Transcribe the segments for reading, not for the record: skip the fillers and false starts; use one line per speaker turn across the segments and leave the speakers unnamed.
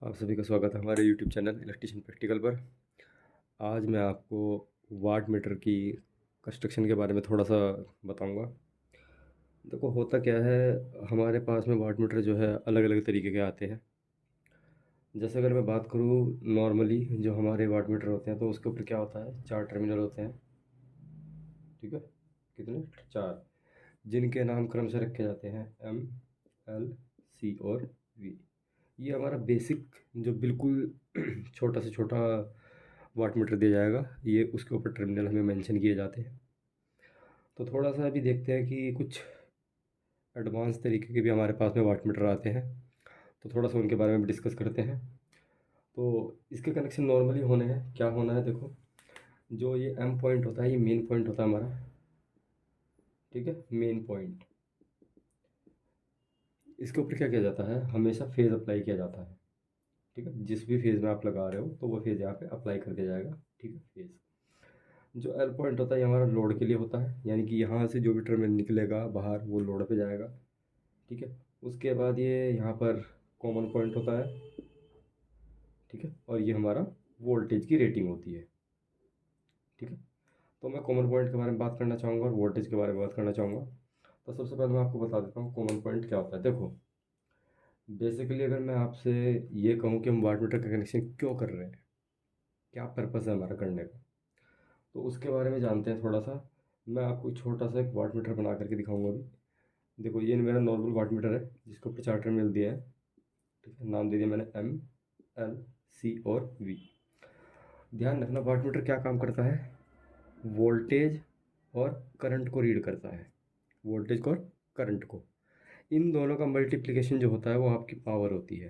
आप सभी का स्वागत है हमारे यूट्यूब चैनल इलेक्ट्रिशियन प्रैक्टिकल पर। आज मैं आपको वाट मीटर की कंस्ट्रक्शन के बारे में थोड़ा सा बताऊंगा। देखो होता क्या है, हमारे पास में वाट मीटर जो है अलग अलग तरीके के आते हैं। जैसे अगर मैं बात करूँ नॉर्मली जो हमारे वाट मीटर होते हैं तो उसके ऊपर क्या होता है, 4 टर्मिनल होते हैं। ठीक है, कितने? 4, जिनके नाम क्रम से रखे जाते हैं एम, एल, सी और वी। ये हमारा बेसिक जो बिल्कुल छोटा से छोटा वाट मीटर दिया जाएगा, ये उसके ऊपर टर्मिनल हमें मेंशन किए जाते हैं। तो थोड़ा सा अभी देखते हैं कि कुछ एडवांस तरीके के भी हमारे पास में वाट मीटर आते हैं, तो थोड़ा सा उनके बारे में भी डिस्कस करते हैं। तो इसके कनेक्शन नॉर्मली होने हैं, क्या होना है देखो, जो ये एम पॉइंट होता है ये मेन पॉइंट होता है हमारा। ठीक है, मेन पॉइंट, इसके ऊपर क्या किया जाता है, हमेशा फेज़ अप्लाई किया जाता है। ठीक है, जिस भी फेज़ में आप लगा रहे हो तो वो फेज़ यहाँ पे अप्लाई कर दिया जाएगा। ठीक है, फेज़ जो एल पॉइंट होता है ये हमारा लोड के लिए होता है, यानी कि यहाँ से जो भी टर्मिनल निकलेगा बाहर वो लोड पे जाएगा। ठीक है, उसके बाद ये यहाँ पर कॉमन पॉइंट होता है। ठीक है, और ये हमारा वोल्टेज की रेटिंग होती है। ठीक है, तो मैं कॉमन पॉइंट के बारे में बात करना चाहूँगा और वोल्टेज के बारे में बात करना चाहूँगा। तो सबसे पहले मैं आपको बता देता हूँ कॉमन पॉइंट क्या होता है। देखो बेसिकली अगर मैं आपसे ये कहूँ कि हम वाट मीटर का कनेक्शन क्यों कर रहे हैं, क्या पर्पज़ है हमारा करने का, तो उसके बारे में जानते हैं थोड़ा सा। मैं आपको छोटा सा एक वाट मीटर बना करके दिखाऊंगा अभी। देखो ये मेरा नॉर्मल वाट मीटर है जिसको ऊपर चार्टर मिल दिया है। ठीक है, नाम दे दिया मैंने एम, एल, सी और वी। ध्यान रखना वाट मीटर क्या काम करता है, वोल्टेज और करंट को रीड करता है। वोल्टेज को और करंट को, इन दोनों का मल्टीप्लिकेशन जो होता है वो आपकी पावर होती है।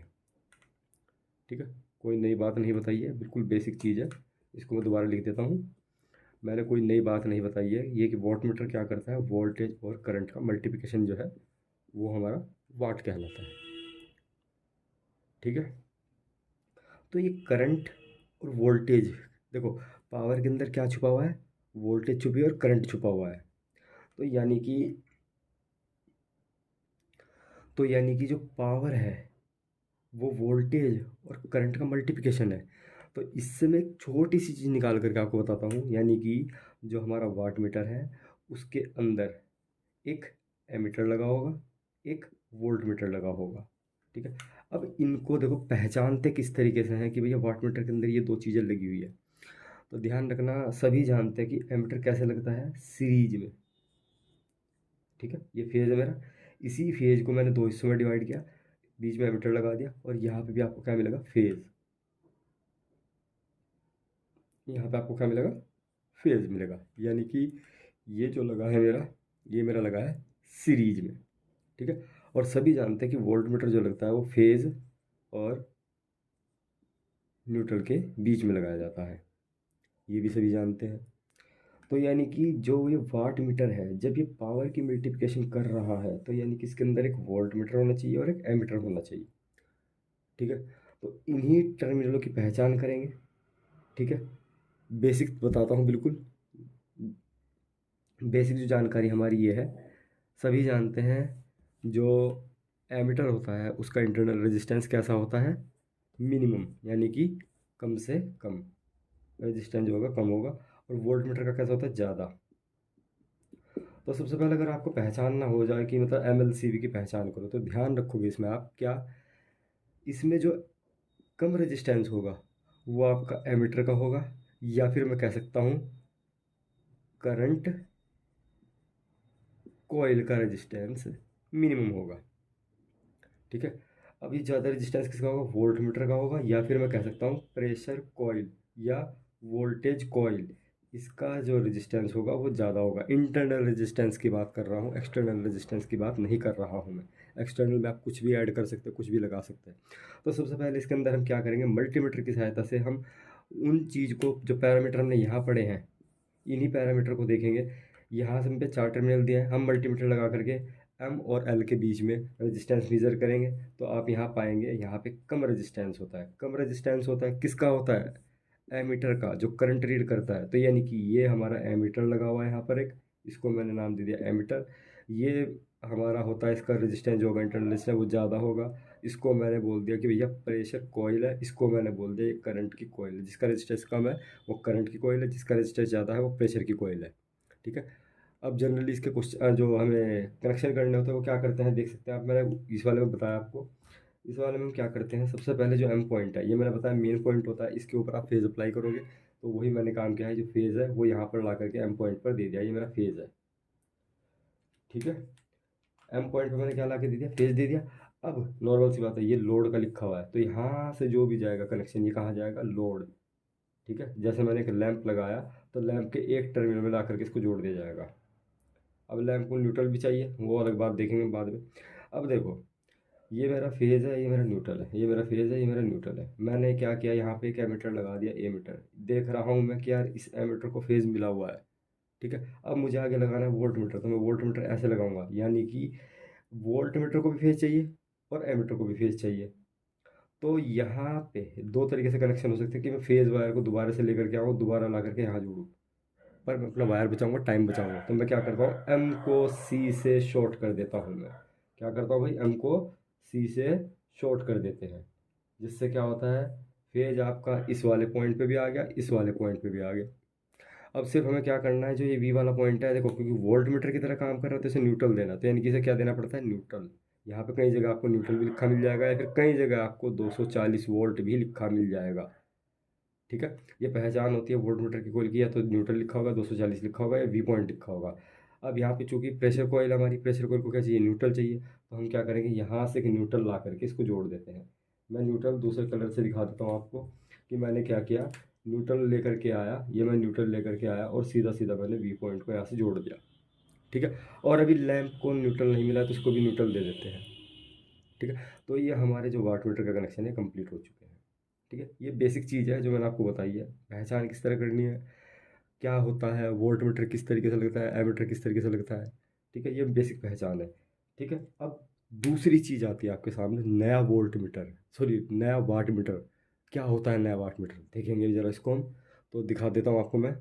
ठीक है, कोई नई बात नहीं बताई है, बिल्कुल बेसिक चीज़ है। इसको मैं दोबारा लिख देता हूँ, मैंने कोई नई बात नहीं बताई है। ये कि वाट मीटर क्या करता है, वोल्टेज और करंट का मल्टीप्लिकेशन जो है वो हमारा वाट कहलाता है। ठीक है, तो ये करंट और वोल्टेज, देखो पावर के अंदर क्या छुपा हुआ है, वोल्टेज छुपी है और करंट छुपा हुआ है। तो यानी कि जो पावर है वो वोल्टेज और करंट का मल्टीप्लिकेशन है। तो इससे मैं एक छोटी सी चीज़ निकाल करके आपको बताता हूँ, यानी कि जो हमारा वाट मीटर है उसके अंदर एक एमीटर लगा होगा, एक वोल्ट मीटर लगा होगा। ठीक है, अब इनको देखो पहचानते किस तरीके से हैं कि भैया वाट मीटर के अंदर ये दो चीज़ें लगी हुई है। तो ध्यान रखना, सभी जानते हैं कि एमीटर कैसे लगता है, सीरीज में। ठीक है, ये फेज है मेरा, इसी फेज को मैंने दो हिस्सों में डिवाइड किया, बीच में एमीटर लगा दिया और यहाँ पे भी आपको क्या मिलेगा, फेज। यहाँ पे आपको क्या मिलेगा, फेज मिलेगा। यानी कि ये जो लगा है मेरा, ये मेरा लगा है सीरीज में। ठीक है, और सभी जानते हैं कि वोल्ट मीटर जो लगता है वो फेज और न्यूट्रल के बीच में लगाया जाता है, ये भी सभी जानते हैं। तो यानी कि जो ये वाट मीटर है जब ये पावर की मल्टीप्लिकेशन कर रहा है तो यानी कि इसके अंदर एक वोल्ट मीटर होना चाहिए और एक एमीटर होना चाहिए। ठीक है, तो इन्हीं टर्मिनलों की पहचान करेंगे। ठीक है, बेसिक बताता हूँ बिल्कुल। बेसिक जो जानकारी हमारी ये है, सभी जानते हैं जो एमीटर होता है उसका इंटरनल रेजिस्टेंस कैसा होता है, मिनिमम, यानी कि कम से कम रेजिस्टेंस जो होगा कम होगा, और वोल्ट मीटर का कैसा होता है, ज़्यादा। तो सबसे पहले अगर आपको पहचानना हो जाए कि मतलब एम एल सी वी की पहचान करो, तो ध्यान रखोगे इसमें आप क्या, इसमें जो कम रेजिस्टेंस होगा वो आपका एमीटर का होगा, या फिर मैं कह सकता हूँ करंट कॉइल का रेजिस्टेंस मिनिमम होगा। ठीक है, अभी ज़्यादा रेजिस्टेंस किसका होगा, वोल्ट मीटर का होगा, या फिर मैं कह सकता हूँ प्रेशर कॉइल या वोल्टेज कॉइल, इसका जो रेजिस्टेंस होगा वो ज़्यादा होगा। इंटरनल रेजिस्टेंस की बात कर रहा हूँ, एक्सटर्नल रेजिस्टेंस की बात नहीं कर रहा हूँ मैं। एक्सटर्नल में आप कुछ भी ऐड कर सकते हैं, कुछ भी लगा सकते हैं। तो सबसे पहले इसके अंदर हम क्या करेंगे, मल्टीमीटर की सहायता से हम उन चीज़ को, जो पैरामीटर हमने यहाँ पढ़े हैं, इन्हीं पैरामीटर को देखेंगे। यहाँ से हम पे 4 टर्मिनल दिए हैं, हम मल्टीमीटर लगा करके एम और एल के बीच में रेजिस्टेंस मेजर करेंगे, तो आप यहाँ पाएंगे यहाँ पे कम रेजिस्टेंस होता है। कम रेजिस्टेंस होता है किसका होता है, एमीटर का, जो करंट रीड करता है। तो यानी कि ये हमारा एमीटर लगा हुआ है यहाँ पर एक, इसको मैंने नाम दे दिया एमीटर। ये हमारा होता है, इसका रेजिस्टेंस जो होगा इंटरनल रेजिस्टेंस वो ज़्यादा होगा, इसको मैंने बोल दिया कि भैया प्रेशर कॉइल है, इसको मैंने बोल दिया ये करंट की कॉइल है। जिसका रेजिस्टेंस कम है वो करंट की कॉइल है, जिसका रेजिस्टेंस ज़्यादा है वो प्रेशर की कॉइल है। ठीक है। अब जनरली इसके क्वेश्चन जो हमें कनेक्शन करने होते हैं वो क्या करते हैं, देख सकते हैं आप, मैंने इस वाले में बताया आपको। इस वाले में हम क्या करते हैं, सबसे पहले जो एम पॉइंट है ये मैंने बताया मेन पॉइंट होता है, इसके ऊपर आप फेज़ अप्लाई करोगे। तो वही मैंने काम किया है, जो फेज़ है वो यहाँ पर ला करके एम पॉइंट पर दे दिया, ये मेरा फेज़ है। ठीक है। एम पॉइंट पे मैंने क्या ला के दे दिया, फेज़ दे दिया। अब नॉर्मल सी बात है, ये लोड का लिखा हुआ है तो यहाँ से जो भी जाएगा कनेक्शन ये कहाँ जाएगा, लोड। ठीक है। जैसे मैंने एक लैंप लगाया तो लैंप के एक टर्मिनल में ला करके इसको जोड़ दिया जाएगा। अब लैंप को न्यूट्रल भी चाहिए, वो अलग बात देखेंगे बाद में। अब देखो, ये मेरा फेज़ है, ये मेरा न्यूट्रल है, ये मेरा फेज़ है, ये मेरा न्यूट्रल है। मैंने क्या किया, यहाँ पे एक एमीटर लगा दिया, एमीटर। देख रहा हूँ मैं कि यार इस एमीटर को फेज़ मिला हुआ है। ठीक है। अब मुझे आगे लगाना है वोल्ट मीटर, तो मैं वोल्ट मीटर ऐसे लगाऊंगा, यानी कि वोल्ट मीटर को भी फेज़ चाहिए और एमीटर को भी फेज़ चाहिए। तो यहाँ पे दो तरीके से कनेक्शन हो सकते हैं कि मैं फेज़ वायर को दोबारा से लेकर के आऊँ, दोबारा ला करके यहाँ जोड़ूँ। पर मैं अपना वायर बचाऊंगा, टाइम बचाऊंगा, तो मैं क्या करता हूँ, एम को सी से शॉर्ट कर देता हूँ। मैं क्या करता हूँ भाई, एम को सी से शॉर्ट कर देते हैं, जिससे क्या होता है, फेज आपका इस वाले पॉइंट पे भी आ गया, इस वाले पॉइंट पे भी आ गया। अब सिर्फ हमें क्या करना है, जो ये वी वाला पॉइंट है, देखो क्योंकि वोल्ट मीटर की तरह काम कर रहा है तो इसे न्यूट्रल देना, तो यानी कि इसे क्या देना पड़ता है, न्यूट्रल। यहाँ पे कई जगह आपको न्यूट्रल भी लिखा मिल जाएगा, या फिर कई जगह आपको 240 वोल्ट भी लिखा मिल जाएगा। ठीक है। ये पहचान होती है वोल्ट मीटर की कोयल की, या तो न्यूट्रल लिखा होगा, 240 लिखा होगा, या वी पॉइंट लिखा होगा। अब यहाँ पे चूंकि प्रेशर कोयल, हमारी प्रेशर कोयल को क्या चाहिए, न्यूट्रल चाहिए, तो हम क्या करेंगे, यहाँ से एक न्यूट्रल ला करके इसको जोड़ देते हैं। मैं न्यूट्रल दूसरे कलर से दिखा देता हूँ आपको कि मैंने क्या किया। न्यूट्रल लेकर के आया, ये मैं न्यूट्रल लेकर के आया और सीधा सीधा मैंने वी पॉइंट को यहाँ से जोड़ दिया। ठीक है। और अभी लैंप को न्यूट्रल नहीं मिला तो इसको भी न्यूट्रल दे देते हैं। ठीक है। तो ये हमारे जो वाट मीटर का कनेक्शन है कंप्लीट हो चुके हैं। ठीक है। ये बेसिक चीज़ है जो मैंने आपको बताई है, पहचान किस तरह करनी है, क्या होता है वोल्ट मीटर, किस तरीके से लगता है एमीटर, किस तरीके से लगता है। ठीक है। ये बेसिक पहचान है। ठीक है। अब दूसरी चीज़ आती है आपके सामने, नया वोल्ट मीटर, सॉरी नया वाट मीटर। क्या होता है नया वाट मीटर, देखेंगे ज़रा इसको हम। तो दिखा देता हूँ आपको मैं।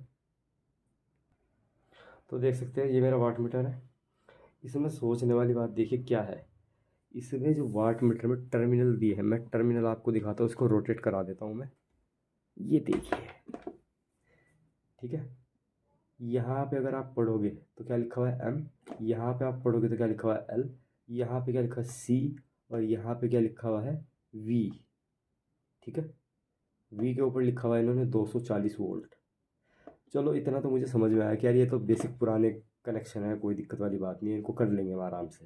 तो देख सकते हैं ये मेरा वाट मीटर है। इसमें सोचने वाली बात देखिए क्या है, इसमें जो वाट मीटर में टर्मिनल दिए हैं, मैं टर्मिनल आपको दिखाता हूँ, इसको रोटेट करा देता हूँ मैं। ये देखिए। ठीक है। यहाँ पे अगर आप पढ़ोगे तो क्या लिखा हुआ है, एम। यहाँ पे आप पढ़ोगे तो क्या लिखा हुआ है, एल। यहाँ पे क्या लिखा है, सी। और यहाँ पे क्या लिखा हुआ है, वी। ठीक है। वी के ऊपर लिखा हुआ है इन्होंने 240 वोल्ट। चलो इतना तो मुझे समझ में आया कि यार ये तो बेसिक पुराने कनेक्शन है, कोई दिक्कत वाली बात नहीं है, इनको कर लेंगे हम आराम से।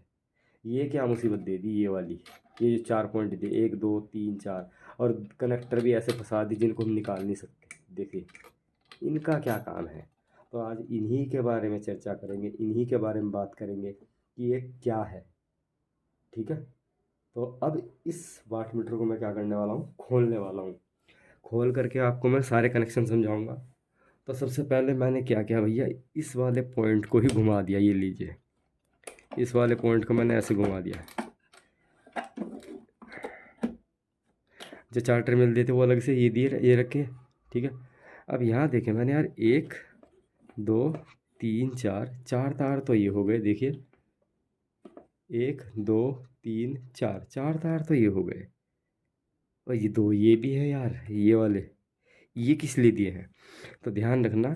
ये क्या मुसीबत दे दी ये वाली, ये जो 4 पॉइंट दिए, 1 2 3 4, और कनेक्टर भी ऐसे फंसा दी जिनको हम निकाल नहीं सकते। देखिए इनका क्या काम है। तो आज इन्हीं के बारे में चर्चा करेंगे, इन्हीं के बारे में बात करेंगे कि ये क्या है। ठीक है। तो अब इस वाट मीटर को मैं क्या करने वाला हूँ, खोलने वाला हूँ। खोल करके आपको मैं सारे कनेक्शन समझाऊंगा। तो सबसे पहले मैंने क्या किया भैया, इस वाले पॉइंट को ही घुमा दिया, ये लीजिए, इस वाले पॉइंट को मैंने ऐसे घुमा दिया। जो 4 टर्मिनल देते वो अलग से ये दिए, ये रखे। ठीक है। अब यहाँ देखें मैंने यार 1 2 3 4, 4 तार तो ये हो गए, देखिए 1 2 3 4, 4 तार तो ये हो गए। और ये 2 ये भी है यार, ये वाले, ये किस लिए दिए हैं, तो ध्यान रखना।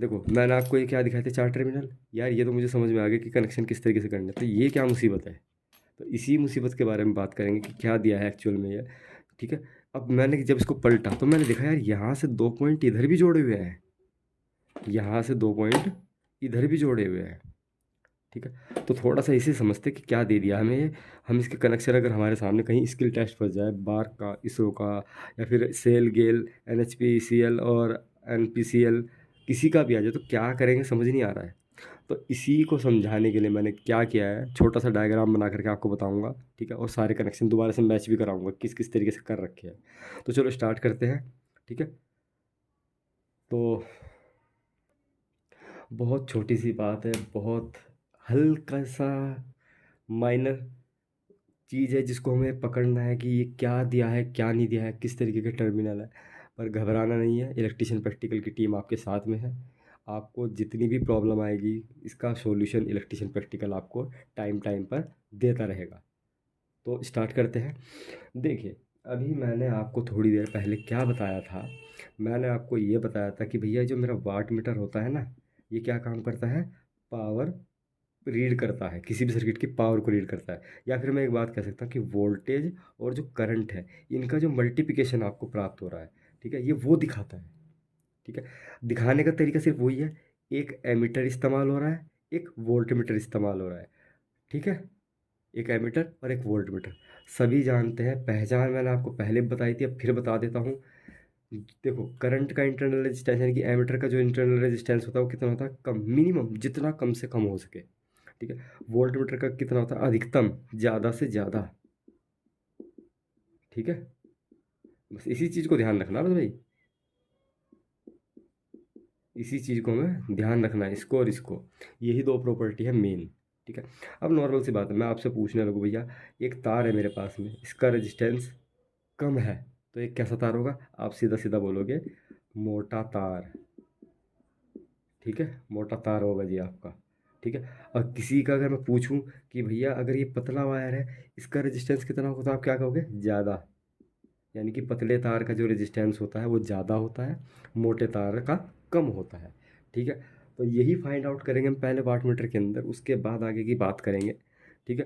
देखो मैंने आपको ये क्या दिखाए थे, 4 टर्मिनल, यार ये तो मुझे समझ में आ गया कि कनेक्शन किस तरीके से करना है। तो ये क्या मुसीबत है, तो इसी मुसीबत के बारे में बात करेंगे कि क्या दिया है एक्चुअल में ये। ठीक है। अब मैंने जब इसको पलटा तो मैंने देखा यार यहाँ से 2 पॉइंट इधर भी जोड़े हुए हैं, यहाँ से 2 पॉइंट इधर भी जोड़े हुए हैं। ठीक है। तो थोड़ा सा इसे समझते कि क्या दे दिया हमें ये। हम इसके कनेक्शन अगर हमारे सामने कहीं स्किल टेस्ट फंस जाए, बार्क का, इसरो का, या फिर सेल गेल, NHPCL और NPCL, किसी का भी आ जाए तो क्या करेंगे समझ नहीं आ रहा है। तो इसी को समझाने के लिए मैंने क्या किया है, छोटा सा डायग्राम बना करके आपको बताऊंगा। ठीक है। और सारे कनेक्शन दोबारा से मैच भी कराऊंगा किस किस तरीके से कर रखे हैं। तो चलो स्टार्ट करते हैं। ठीक है। तो बहुत छोटी सी बात है, बहुत हल्का सा माइनर चीज़ है जिसको हमें पकड़ना है कि ये क्या दिया है, क्या नहीं दिया है, किस तरीके के टर्मिनल है। पर घबराना नहीं है, इलेक्ट्रिशियन प्रैक्टिकल की टीम आपके साथ में है। आपको जितनी भी प्रॉब्लम आएगी इसका सॉल्यूशन इलेक्ट्रिशियन प्रैक्टिकल आपको टाइम टाइम पर देता रहेगा। तो स्टार्ट करते हैं। देखिए, अभी मैंने आपको थोड़ी देर पहले क्या बताया था, मैंने आपको ये बताया था कि भैया जो मेरा वाट मीटर होता है ना, ये क्या काम करता है, पावर रीड करता है, किसी भी सर्किट की पावर को रीड करता है। या फिर मैं एक बात कह सकता हूँ कि वोल्टेज और जो करंट है, इनका जो मल्टीप्लिकेशन आपको प्राप्त हो रहा है, ठीक है, ये वो दिखाता है। ठीक है, दिखाने का तरीका सिर्फ वही है, एक एमीटर इस्तेमाल हो रहा है, एक वोल्ट मीटर इस्तेमाल हो रहा है। ठीक है, एक एमीटर और एक वोल्ट मीटर, सभी जानते हैं। पहचान मैंने आपको पहले बताई थी, अब फिर बता देता हूँ। देखो, करंट का इंटरनल रेजिस्टेंस यानी कि एमीटर का जो इंटरनल रेजिस्टेंस होता है वो कितना होता है, कम, मिनिमम, जितना कम से कम हो सके। ठीक है, वोल्ट मीटर का कितना होता है, अधिकतम, ज़्यादा से ज़्यादा। ठीक है, बस इसी चीज़ को ध्यान रखना बस भाई, इसी चीज़ को हमें ध्यान रखना है, इसको और इसको, यही दो प्रॉपर्टी है मेन। ठीक है, अब नॉर्मल सी बात है, मैं आपसे पूछने लगूँ भैया, एक तार है मेरे पास में, इसका रेजिस्टेंस कम है, तो एक कैसा तार होगा, आप सीधा सीधा बोलोगे मोटा तार। ठीक है, मोटा तार होगा जी आपका। ठीक है, और किसी का अगर मैं पूछूं कि भैया अगर ये पतला वायर है, इसका रेजिस्टेंस कितना होगा, तो आप क्या कहोगे, ज़्यादा। यानी कि पतले तार का जो रेजिस्टेंस होता है वो ज़्यादा होता है, मोटे तार का कम होता है। ठीक है, तो यही फाइंड आउट करेंगे हम पहले वाट मीटर के अंदर, उसके बाद आगे की बात करेंगे। ठीक है,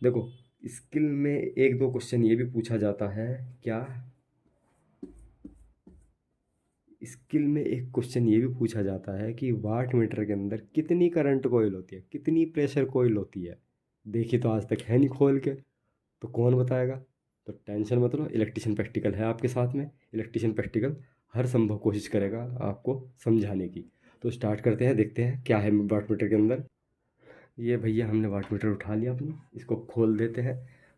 देखो, स्किल में एक दो क्वेश्चन ये भी पूछा जाता है, क्या, स्किल में एक क्वेश्चन ये भी पूछा जाता है कि वाट मीटर के अंदर कितनी करंट कॉइल होती है, कितनी प्रेशर कॉइल होती है। देखी तो आज तक है नहीं खोल के, तो कौन बताएगा। तो टेंशन मत लो, इलेक्ट्रिशियन प्रैक्टिकल है आपके साथ में, इलेक्ट्रिशियन प्रैक्टिकल हर संभव कोशिश करेगा आपको समझाने की। तो स्टार्ट करते हैं, देखते हैं क्या है वाट मीटर के अंदर। ये भैया हमने वाट मीटर उठा लिया अपनी, इसको खोल देते हैं।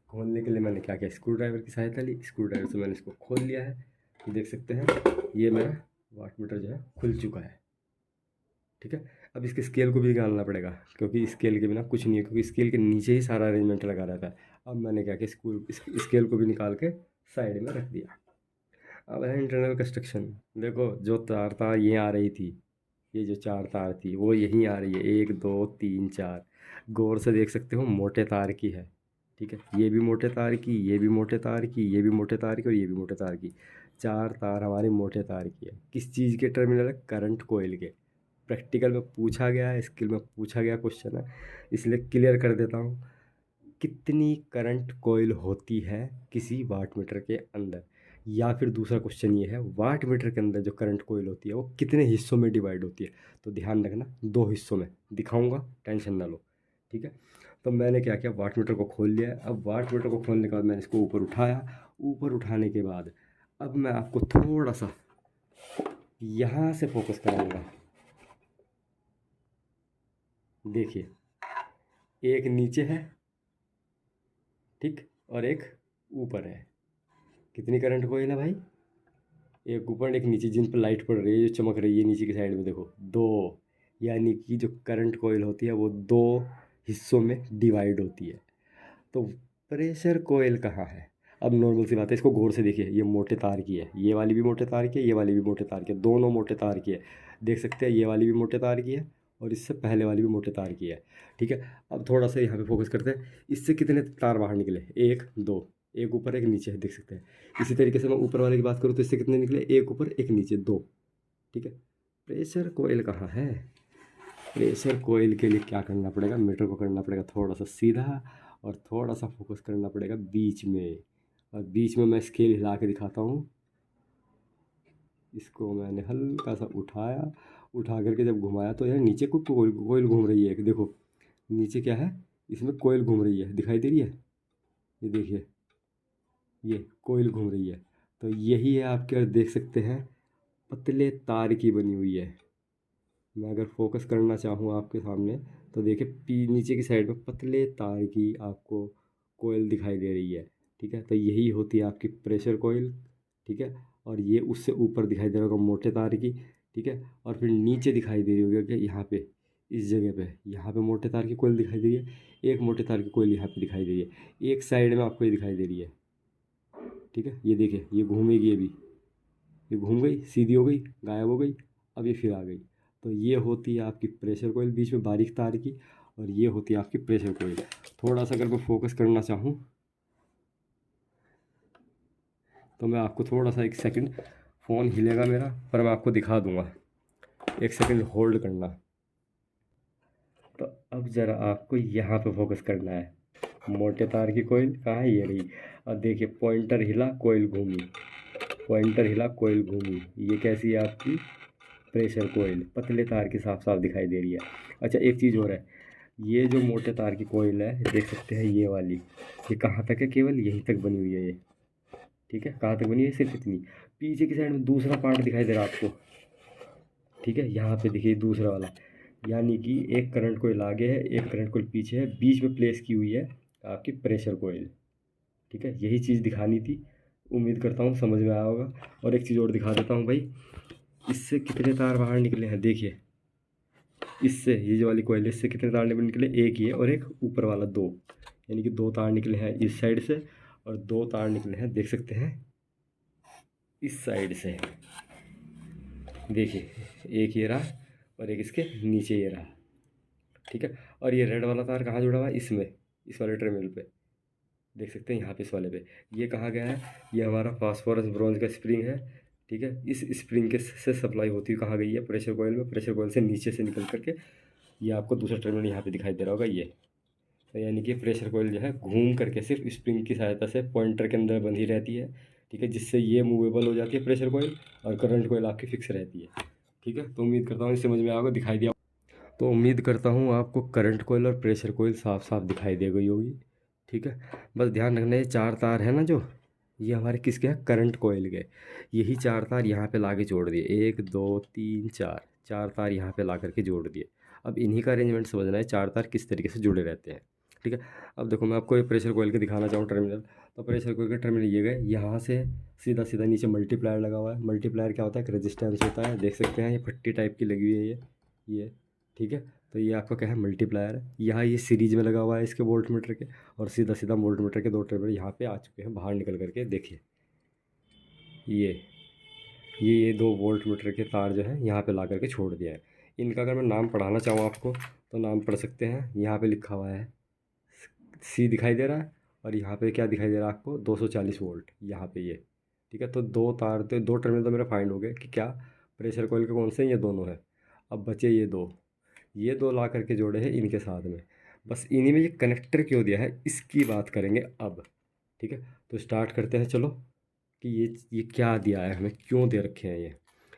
खोलने के लिए मैंने क्या किया, स्क्रू ड्राइवर की सहायता ली, स्क्रू ड्राइवर से मैंने इसको खोल लिया है। देख सकते हैं, ये मेरा वाट मीटर जो है खुल चुका है। ठीक है, अब इसके स्केल को भी निकालना पड़ेगा, क्योंकि स्केल के बिना कुछ नहीं है, क्योंकि स्केल के नीचे ही सारा अरेंजमेंट लगा रहता है। अब मैंने क्या किया, स्केल को भी निकाल के साइड में रख दिया। अब है इंटरनल कंस्ट्रक्शन। देखो, जो तार तार ये आ रही थी, ये जो चार तार थी वो यहीं आ रही है, 1 2 3 4, गौर से देख सकते हो, मोटे तार की है। ठीक है, ये भी मोटे तार की, ये भी मोटे तार की, ये भी मोटे तार की, और ये भी मोटे तार की। चार तार हमारी मोटे तार की है। किस चीज़ के टर्मिनल है, करंट कोयल के। प्रैक्टिकल में पूछा गया है, स्किल में पूछा गया क्वेश्चन है, इसलिए क्लियर कर देता हूँ। कितनी करंट कॉइल होती है किसी वाट मीटर के अंदर, या फिर दूसरा क्वेश्चन ये है, वाट मीटर के अंदर जो करंट कॉइल होती है वो कितने हिस्सों में डिवाइड होती है। तो ध्यान रखना, दो हिस्सों में दिखाऊंगा, टेंशन ना लो। ठीक है, तो मैंने क्या किया, वाट मीटर को खोल लिया है। अब वाट मीटर को खोलने के बाद मैंने इसको ऊपर उठाया। ऊपर उठाने के बाद अब मैं आपको थोड़ा सा यहाँ से फोकस कराऊंगा। देखिए, एक नीचे है, ठीक, और एक ऊपर है। कितनी करंट कोई ना भाई, एक ऊपर एक नीचे, जिन पर लाइट पड़ रही है, जो चमक रही है नीचे की साइड में, देखो दो। यानी कि जो करंट कॉइल होती है वो दो हिस्सों में डिवाइड होती है। तो प्रेशर कॉइल कहाँ है। अब नॉर्मल सी बात है, इसको गौर से देखिए, ये मोटे तार की है, ये वाली भी मोटे तार की है, ये वाली भी मोटे तार की है, दोनों मोटे तार की है। देख सकते हैं, ये वाली भी मोटे तार की है और इससे पहले वाली भी मोटे तार की है। ठीक है, अब थोड़ा सा यहाँ पे फोकस करते हैं, इससे कितने तार बाहर निकले, 1 2, एक ऊपर एक नीचे है, देख सकते हैं। इसी तरीके से मैं ऊपर वाले की बात करूँ तो इससे कितने निकले, एक ऊपर एक नीचे, 2। ठीक है, प्रेशर कोयल कहाँ है। प्रेशर कोयल के लिए क्या करना पड़ेगा, मीटर को करना पड़ेगा थोड़ा सा सीधा, और थोड़ा सा फोकस करना पड़ेगा बीच में। और बीच में मैं स्केल हिला के दिखाता हूँ। इसको मैंने हल्का सा उठाया, उठा करके जब घुमाया तो यार नीचे को कोयल कोयल घूम रही है, देखो नीचे क्या है, इसमें कोयल घूम रही है, दिखाई दे रही है, ये देखिए, ये कोयल घूम रही है। तो यही है आपके, और देख सकते हैं पतले तार की बनी हुई है। मैं अगर फोकस करना चाहूँ आपके सामने तो देखिए, नीचे की साइड में पतले तार की आपको कोयल दिखाई दे रही है। ठीक है, तो यही होती है आपकी प्रेशर कोयल। ठीक है, और ये उससे ऊपर दिखाई दे रहा होगा मोटे तार की। ठीक है, और फिर नीचे दिखाई दे रही होगी कि यहाँ पे, इस जगह पे, यहाँ पे मोटे तार की कोयल दिखाई दे रही है, एक मोटे तार की कोयल यहाँ पे दिखाई दे रही है, एक साइड में आपको ये दिखाई दे रही है। ठीक है, ये देखिए, ये घूमेगी अभी, ये घूम गई, सीधी हो गई, गायब हो गई, अब ये फिर आ गई। तो ये होती है आपकी प्रेशर कोयल, बीच में बारीक तार की, और ये होती है आपकी प्रेशर कोयल। थोड़ा सा अगर मैं फोकस करना चाहूँ तो मैं आपको थोड़ा सा 1 सेकंड, फ़ोन हिलेगा मेरा पर मैं आपको दिखा दूँगा, 1 सेकंड होल्ड करना। तो अब ज़रा आपको यहाँ पे फोकस करना है। मोटे तार की कोयल कहाँ है, ये रही। अब देखिए पॉइंटर हिला कोयल घूमी, पॉइंटर हिला कोयल घूमी। ये कैसी है आपकी प्रेशर कोयल, पतले तार की साफ साफ दिखाई दे रही है। अच्छा एक चीज़ और है, ये जो मोटे तार की कोयल है देख सकते हैं ये वाली, ये कहाँ तक है, केवल यहीं तक बनी हुई है ये। ठीक है, कहाँ तक बनी है, सिर्फ इतनी। पीछे की साइड में दूसरा पार्ट दिखाई दे रहा है आपको। ठीक है, यहाँ पे देखिए दूसरा वाला, यानी कि एक करंट कोयल आगे है, एक करंट कोयल पीछे है, बीच में प्लेस की हुई है आपकी प्रेशर कोयल। ठीक है, यही चीज़ दिखानी थी, उम्मीद करता हूँ समझ में आया होगा। और एक चीज़ और दिखा देता हूँ भाई, इससे कितने तार बाहर निकले हैं देखिए। इससे ये जो वाली कोयल है, इससे कितने तार निकले, एक ही है और एक ऊपर वाला दो, यानी कि 2 तार निकले हैं इस साइड से और 2 तार निकले हैं देख सकते हैं इस साइड से। देखिए एक ये रहा और एक इसके नीचे ये रहा। ठीक है, और ये रेड वाला तार कहाँ जुड़ा हुआ है, इसमें, इस वाले टर्मिनल पे देख सकते हैं, यहाँ पे इस वाले पे। ये कहाँ गया है, ये हमारा फास्फोरस ब्रॉन्ज का स्प्रिंग है। ठीक है, इस स्प्रिंग के से सप्लाई होती हुई कहाँ गई है, प्रेशर कोयल में। प्रेशर कोयल से नीचे से निकल करके ये आपको दूसरा टर्मिनल यहाँ पे दिखाई दे रहा होगा ये। तो यानी कि प्रेशर कोयल जो है घूम करके सिर्फ स्प्रिंग की सहायता से पॉइंटर के अंदर बंधी रहती है। ठीक है, जिससे ये मूवेबल हो जाती है प्रेशर कोयल, और करंट कोयल आपकी फिक्स रहती है। ठीक है, तो उम्मीद करता हूँ समझ में आएगा, दिखाई दिया। तो उम्मीद करता हूँ आपको करंट कोयल और प्रेशर कोयल साफ साफ दिखाई दे गई होगी। ठीक है, बस ध्यान रखना ये 4 तार है ना जो, ये हमारे किसके हैं, करंट कोयल के। यही 4 तार यहाँ पे लाके जोड़ दिए, 1 2 3 4, 4 तार यहाँ पे ला करके जोड़ दिए। अब इन्हीं का अरेंजमेंट समझना है, 4 तार किस तरीके से जुड़े रहते हैं। ठीक है, अब देखो मैं आपको ये प्रेशर कोयल के दिखाना चाहूँ टर्मिनल। तो प्रेशर कोयल के टर्मिनल ये गए, यहाँ से सीधा सीधा नीचे मल्टीप्लायर लगा हुआ है। मल्टीप्लायर क्या होता है, एक रेजिस्टेंस होता है, देख सकते हैं ये पट्टी टाइप की लगी हुई है ये। ठीक है, तो ये आपका क्या है, मल्टीप्लायर है। यहाँ ये सीरीज में लगा हुआ है इसके वोल्ट मीटर के, और सीधा सीधा वोल्ट मीटर के 2 टर्मिनल यहाँ पे आ चुके हैं बाहर निकल करके। देखिए ये 2 वोल्ट मीटर के तार जो है यहाँ पे ला करके छोड़ दिया है। इनका अगर मैं नाम पढ़ाना चाहूँ आपको तो नाम पढ़ सकते हैं। यहाँ पे लिखा हुआ है सी दिखाई दे रहा है, और यहाँ पे क्या दिखाई दे रहा है आपको, 240 वोल्ट यहाँ पे ये। ठीक है, तो 2 तार, तो 2 टर्मिनल तो मेरा फाइंड हो गए कि क्या प्रेशर कॉइल के कौन से हैं, ये दोनों है। अब बचे ये दो ला करके जोड़े हैं इनके साथ में। बस इन्हीं में ये कनेक्टर क्यों दिया है इसकी बात करेंगे अब। ठीक है, तो स्टार्ट करते हैं चलो, कि ये क्या दिया है हमें, क्यों दे रखे हैं ये,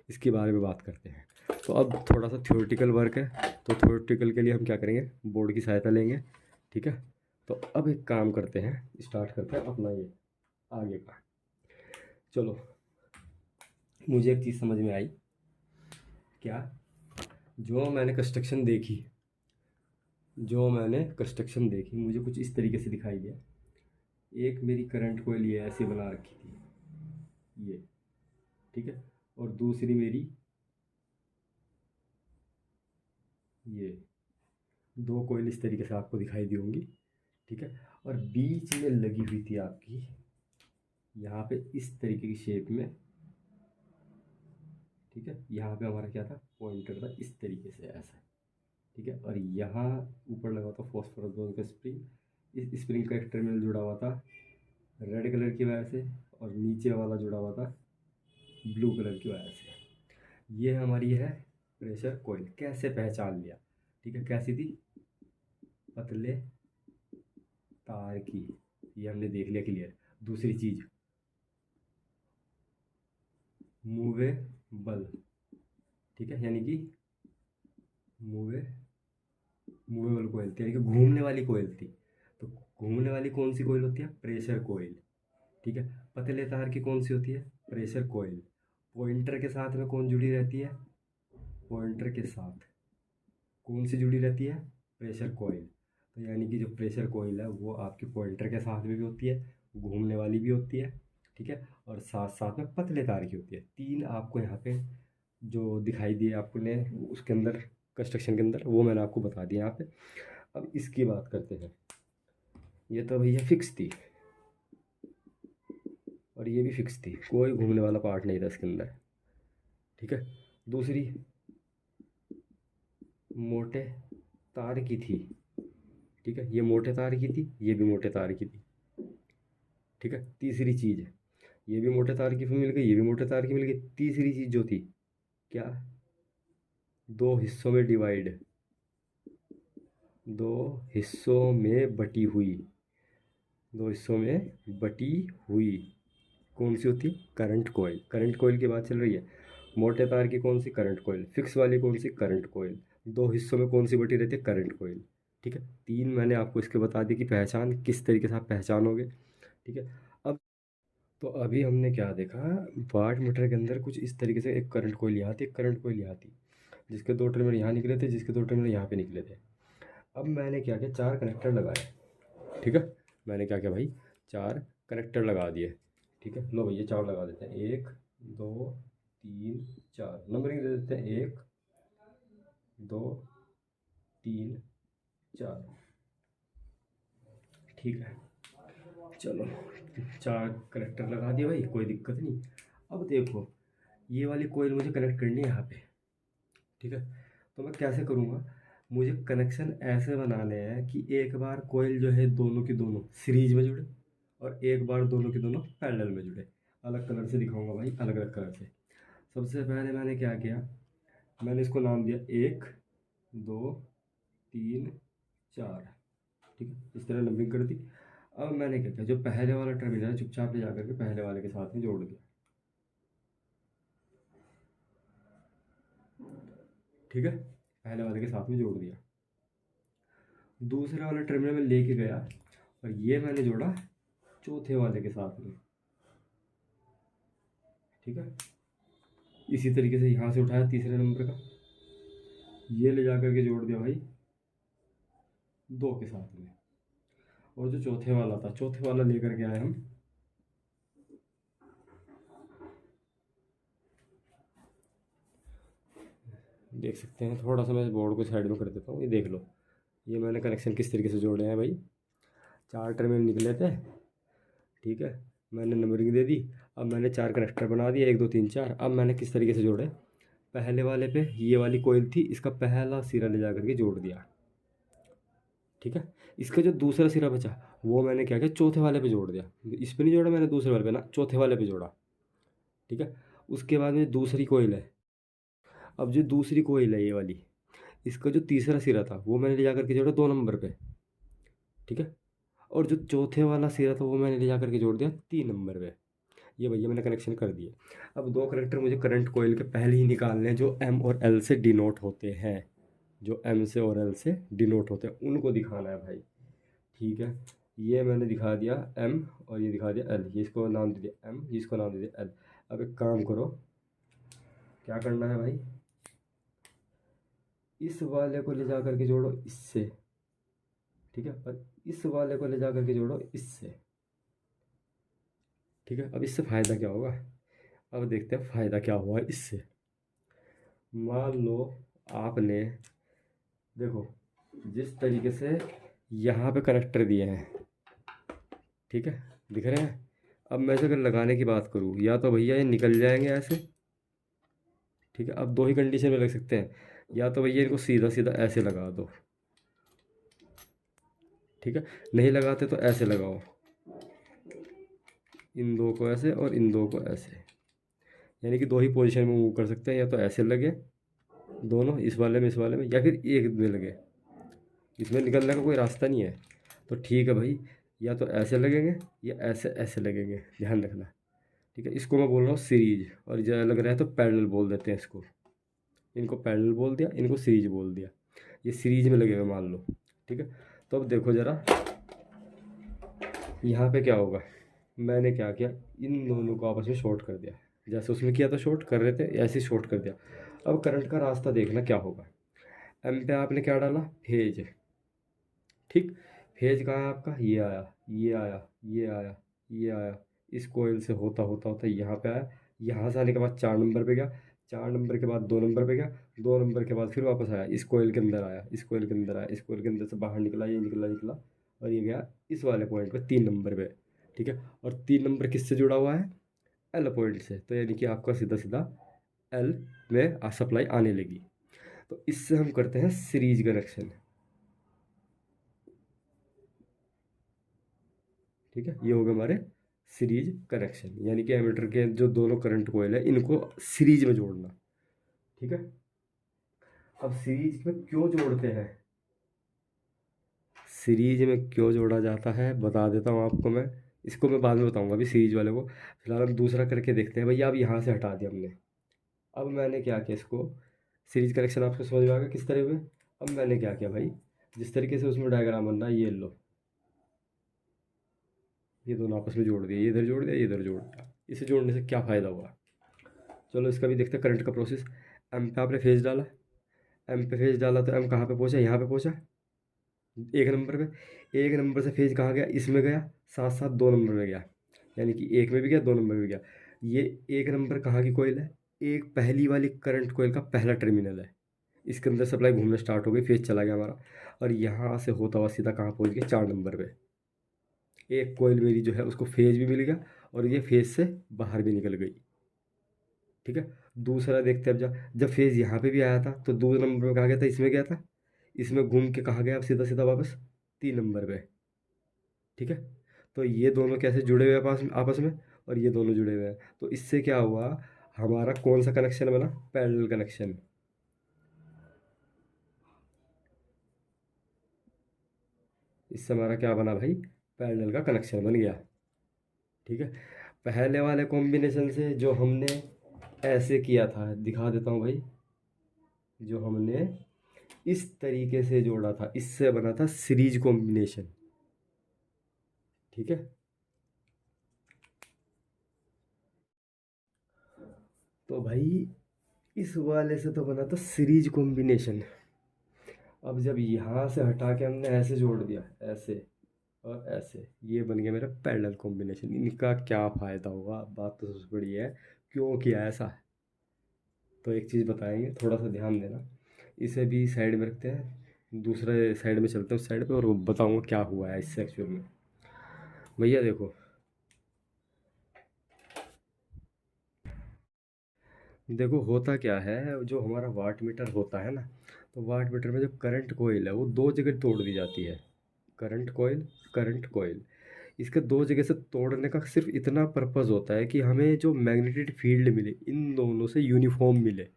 इसके बारे में बात करते हैं। तो अब थोड़ा सा थ्योरेटिकल वर्क है, तो थ्योरेटिकल के लिए हम क्या करेंगे, बोर्ड की सहायता लेंगे। ठीक है, तो अब एक काम करते हैं, स्टार्ट करते हैं अपना ये आगे का। चलो, मुझे एक चीज़ समझ में आई, क्या, जो मैंने कंस्ट्रक्शन देखी मुझे कुछ इस तरीके से दिखाई दिया। एक मेरी करंट कोयल ये ऐसे बना रखी थी ये। ठीक है, और दूसरी मेरी ये, 2 कोयल इस तरीके से आपको दिखाई दी होंगी। ठीक है, और बीच में लगी हुई थी आपकी यहाँ पे इस तरीके की शेप में। ठीक है, यहाँ पे हमारा क्या था, पॉइंटर था इस तरीके से ऐसा। ठीक है, और यहाँ ऊपर लगा था फॉस्फोरस ब्रॉन्ज का स्प्रिंग। इस स्प्रिंग का एक टर्मिनल जुड़ा हुआ था रेड कलर की वजह से, और नीचे वाला जुड़ा हुआ था ब्लू कलर की वजह से। ये हमारी है प्रेशर कोयल। कैसे पहचान लिया, ठीक है, कैसी थी, पतले तार की, ये हमने देख लिया क्लियर। दूसरी चीज मूवेबल। ठीक है, यानी कि मूवे मूवेबल कोयल थी, यानी कि घूमने वाली कोयल थी। तो घूमने वाली कौन सी कोयल होती है, प्रेशर कोयल। ठीक है, पतले तार की कौन सी होती है, प्रेशर कोयल। पॉइंटर के साथ में कौन जुड़ी रहती है, पॉइंटर के साथ कौन सी जुड़ी रहती है, प्रेशर कोयल। तो यानी कि जो प्रेशर कोयल है वो आपकी पॉइंटर के साथ में भी होती है, घूमने वाली भी होती है। ठीक है, और साथ साथ में पतले तार की होती है। 3 आपको यहाँ पे जो दिखाई दिए आपने उसके अंदर, कंस्ट्रक्शन के अंदर, वो मैंने आपको बता दिया यहाँ पे। अब इसकी बात करते हैं। ये तो भैया फिक्स थी, और ये भी फिक्स थी, कोई घूमने वाला पार्ट नहीं था इसके अंदर। ठीक है, दूसरी मोटे तार की थी। ठीक है, ये मोटे तार की थी, ये भी मोटे तार की थी। ठीक है, तीसरी चीज़ ये भी मोटे तार की मिल गई, ये भी मोटे तार की मिल गई। तीसरी चीज़ जो थी क्या, दो हिस्सों में डिवाइड, दो हिस्सों में बटी हुई, दो हिस्सों में बटी हुई कौन सी होती है, करंट कॉइल। करंट कॉइल की बात चल रही है। मोटे तार की कौन सी, करंट कॉइल। फिक्स वाली कौन सी, करंट कॉइल। दो हिस्सों में कौन सी बटी रहती है, करंट कॉइल। ठीक है, तीन मैंने आपको इसके बता दी कि पहचान किस तरीके से आप पहचानोगे। ठीक है, अब तो अभी हमने क्या देखा, वाट मीटर के अंदर कुछ इस तरीके से एक करंट कॉइल यहाँ थी, एक करंट कॉइल यहाँ थी, जिसके दो टर्मिनल यहाँ निकले थे, जिसके दो टर्मिनल यहाँ पे निकले थे। अब मैंने क्या किया, चार कनेक्टर लगाए। ठीक है, मैंने क्या किया भाई, चार कनेक्टर लगा दिए। ठीक है, लो भैया चार लगा देते हैं, एक दो तीन चार, नंबरिंग दे देते हैं, एक दो तीन चार। ठीक है, चलो चार कनेक्टर लगा दिए भाई, कोई दिक्कत नहीं। अब देखो, ये वाली कोयल मुझे कनेक्ट करनी है यहाँ पे। ठीक है, तो मैं कैसे करूँगा, मुझे कनेक्शन ऐसे बनाने हैं कि एक बार कोयल जो है दोनों की दोनों सीरीज में जुड़े, और एक बार दोनों की दोनों पैरेलल में जुड़े। अलग कलर से दिखाऊंगा भाई, अलग अलग कलर से। सबसे पहले मैंने क्या किया, मैंने इसको नाम दिया एक दो तीन चार। ठीक है, इस तरह नंबरिंग कर दी। अब मैंने क्या किया, जो पहले वाला टर्मिनल है चुपचाप ले जाकर के पहले वाले के साथ में जोड़ दिया। ठीक है, पहले वाले के साथ में जोड़ दिया। दूसरे वाला टर्मिनल में लेके गया, और ये मैंने जोड़ा चौथे वाले के साथ में। ठीक है, इसी तरीके से यहाँ से उठाया तीसरे नंबर का, ये ले जा करके जोड़ दिया भाई दो के साथ में। और जो चौथे वाला था, चौथे वाला लेकर के आए हम, देख सकते हैं। थोड़ा सा मैं बोर्ड को साइड में कर देता हूँ, ये देख लो, ये मैंने कनेक्शन किस तरीके से जोड़े हैं भाई। चार टर्मिनल निकले थे। ठीक है, मैंने नंबरिंग दे दी। अब मैंने चार कनेक्टर बना दिए, एक दो तीन चार। अब मैंने किस तरीके से जोड़े, पहले वाले पे ये वाली कोयल थी, इसका पहला सिरा ले जा करके जोड़ दिया। ठीक है, इसका जो दूसरा सिरा बचा वो मैंने क्या किया, चौथे वाले पे जोड़ दिया। इस पे नहीं जोड़ा मैंने, दूसरे वाले पे ना, चौथे वाले पे जोड़ा। ठीक है, उसके बाद में दूसरी कोयल है। अब जो दूसरी कोयल है ये वाली, इसका जो तीसरा सिरा था वो मैंने ले जा करके जोड़ा दो नंबर पे। ठीक है, और जो चौथे वाला सिरा था वो मैंने ले जा करके जोड़ दिया तीन नंबर पे। ये भैया मैंने कनेक्शन कर दिए। अब दो कनेक्टर मुझे करंट कोयल के पहले ही निकालने हैं, जो एम और एल से डिनोट होते हैं, जो एम से और एल से डिनोट होते हैं उनको दिखाना है भाई। ठीक है, ये मैंने दिखा दिया एम, और ये दिखा दिया एल। ये इसको नाम दे दिया एम, इसको नाम दे दिया एल। अब एक काम करो, क्या करना है भाई, इस वाले को ले जा करके जोड़ो इससे। ठीक है, और इस वाले को ले जा करके जोड़ो इससे। ठीक है, अब इससे फ़ायदा क्या होगा, अब देखते हैं फ़ायदा क्या हुआ इससे। मान लो आपने, देखो जिस तरीके से यहाँ पे कनेक्टर दिए हैं, ठीक है, दिख रहे हैं। अब मैं इसे अगर लगाने की बात करूँ, या तो भैया ये निकल जाएंगे ऐसे। ठीक है, अब दो ही कंडीशन में लग सकते हैं, या तो भैया इनको सीधा सीधा ऐसे लगा दो। ठीक है, नहीं लगाते तो ऐसे लगाओ, इन दो को ऐसे और इन दो को ऐसे, यानी कि दो ही पोजीशन में मूव कर सकते हैं। या तो ऐसे लगे दोनों, इस वाले में इस वाले में, या फिर एक में लगे, इसमें निकलने का कोई रास्ता नहीं है। तो ठीक है भाई, या तो ऐसे लगेंगे या ऐसे ऐसे लगेंगे, ध्यान रखना। ठीक है, इसको मैं बोल रहा हूँ सीरीज, और जो लग रहा है तो पैरेलल बोल देते हैं इसको। इनको पैरेलल बोल दिया, इनको सीरीज बोल दिया। ये सीरीज में लगेगा मान लो। ठीक है, तो अब देखो ज़रा यहाँ पे क्या होगा। मैंने क्या किया, इन दोनों को आपस में शॉर्ट कर दिया, जैसे उसमें किया था शॉर्ट कर रहे थे, ऐसे शॉर्ट कर दिया। अब करंट का रास्ता देखना क्या होगा। एम पे आपने क्या डाला, फेज। ठीक, फेज कहाँ है आपका, ये आया, ये आया, ये आया, ये आया, इस कोयल से होता होता होता यहाँ पे आया। यहाँ से आने के बाद चार नंबर पे गया, चार नंबर के बाद दो नंबर पे गया, दो नंबर के बाद फिर वापस आया, इस कोयल के अंदर आया, इस कोयल के अंदर आया, इस कोयल के अंदर से बाहर निकला, ये निकला निकला, और ये गया इस वाले पॉइंट पे तीन नंबर पे। ठीक है, और तीन नंबर किससे जुड़ा हुआ है, एल पॉइंट से। तो यानी कि आपका सीधा सीधा एल में सप्लाई आने लगी। तो इससे हम करते हैं सीरीज कनेक्शन। ठीक है, ये हो गए हमारे सीरीज कनेक्शन, यानी कि एमीटर के जो दोनों करंट कोयल है इनको सीरीज में जोड़ना। ठीक है, अब सीरीज में क्यों जोड़ते हैं, सीरीज में क्यों जोड़ा जाता है बता देता हूँ आपको मैं। इसको मैं बाद में बताऊंगा, अभी सीरीज वाले को फिलहाल हम दूसरा करके देखते हैं। भैया अब यहाँ से हटा दिया हमने, अब मैंने क्या किया, इसको सीरीज कनेक्शन आपको समझ में आ गया किस तरह हुए। अब मैंने क्या किया भाई, जिस तरीके से उसमें डायग्राम बन रहा है ये लो, ये दोनों आपस में जोड़ दिए, ये इधर जोड़ दिया, ये इधर जोड़ दिया। इसे जोड़ने से क्या फ़ायदा हुआ, चलो इसका भी देखते हैं करंट का प्रोसेस। एम पे आपने फेज डाला, एम पे फेज डाला तो एम कहाँ पे पहुँचा, यहाँ पे पहुँचा एक नंबर पे। एक नंबर से फेज कहाँ गया, इसमें गया, साथ साथ दो नंबर में गया, यानी कि एक में भी गया दो नंबर में भी गया। ये एक नंबर कहाँ की कोयल है, एक पहली वाली करंट कोयल का पहला टर्मिनल है। इसके अंदर सप्लाई घूमना स्टार्ट हो गई, फेज चला गया हमारा, और यहाँ से होता हुआ सीधा कहाँ पहुँच गया, 4 नंबर पे। एक कोयल मेरी जो है उसको फेज भी मिल गया, और ये फेज से बाहर भी निकल गई। ठीक है, दूसरा देखते हैं। अब जब फेज यहाँ पे भी आया था तो 2 नंबर में कहाँ गया था, इसमें गया था, इसमें घूम के कहाँ गया, अब सीधा सीधा वापस 3 नंबर पे। ठीक है, तो ये दोनों कैसे जुड़े हुए हैं आपस में, और ये दोनों जुड़े हुए हैं, तो इससे क्या हुआ, हमारा कौन सा कनेक्शन बना, पैरेलल कनेक्शन। इससे हमारा क्या बना भाई, पैरेलल का कनेक्शन बन गया। ठीक है, पहले वाले कॉम्बिनेशन से जो हमने ऐसे किया था, दिखा देता हूँ भाई, जो हमने इस तरीके से जोड़ा था इससे बना था सीरीज कॉम्बिनेशन। ठीक है, तो भाई इस वाले से तो बना था सीरीज कॉम्बिनेशन। अब जब यहाँ से हटा के हमने ऐसे जोड़ दिया, ऐसे और ऐसे, ये बन गया मेरा पैरेलल कॉम्बिनेशन। इनका क्या फ़ायदा हुआ, बात तो सबसे बड़ी है, क्यों किया ऐसा। तो एक चीज़ बताएंगे, थोड़ा सा ध्यान देना। इसे भी साइड में रखते हैं, दूसरे साइड में चलते हैं, उस साइड पे, और बताऊंगा क्या हुआ है इससे एक्चुअल में। भैया देखो, देखो होता क्या है, जो हमारा वाट मीटर होता है ना, तो वाट मीटर में जो करंट कोयल है वो दो जगह तोड़ दी जाती है। करंट कोयल, करंट कोयल, इसके दो जगह से तोड़ने का सिर्फ इतना पर्पज़ होता है कि हमें जो मैग्नेटिक फील्ड मिले इन दोनों से यूनिफॉर्म मिले।